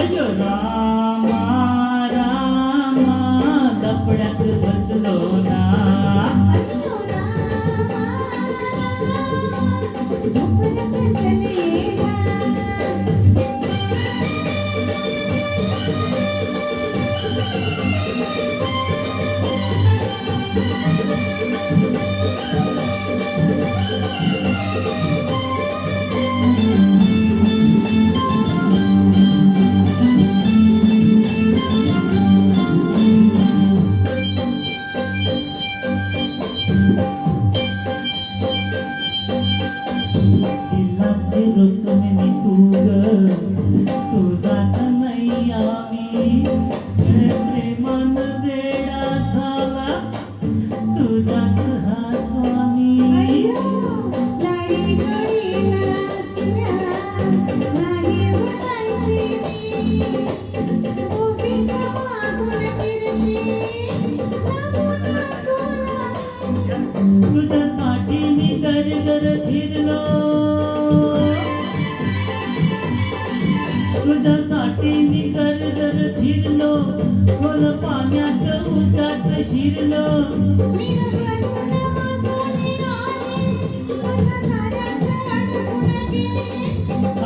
अय्यो रामा रामा लपड्यात बसलो ना तुझ्यासाठी मी घर फिरलो तुझ्यासाठी मी घर फिरलो खोल पाण्यात उगाच शिरलो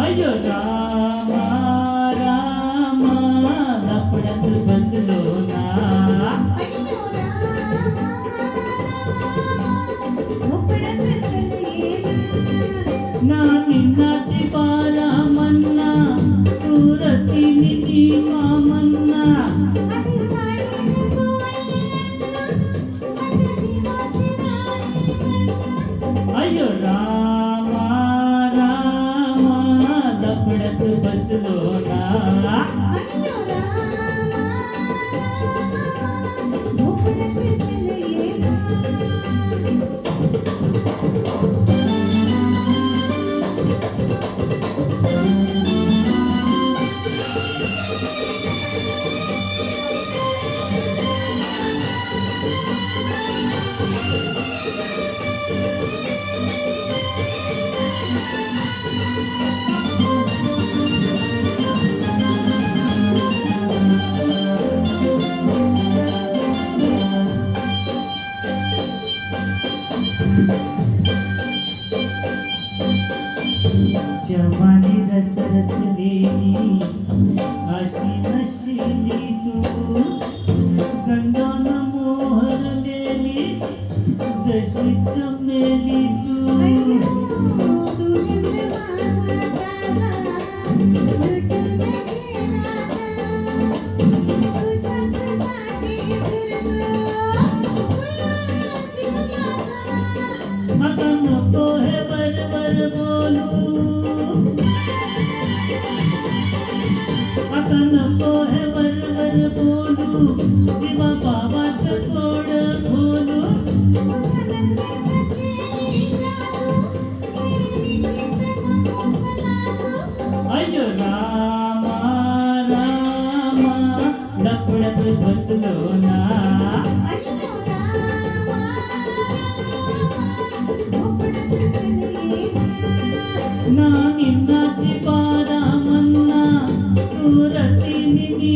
अय्यो रामा रामा लपड्यात बसलो ना ना निन्नाची बारा मन्ना तुरती निधी मामन्ना अय्यो रामा रामा लपड्यात बसलो ना जवानी रसलेली अशी नशिली तू गंधान मोहरलेली जशी चमेली आता नको हे बरोबर बोलू आता नको हे बरोबर बोलू जीवा बाबाचं तोड खोलू अय्यो रामा रामा लपड्यात बसलो ना ना निन्नाची बारा मन्ना तुरती निधी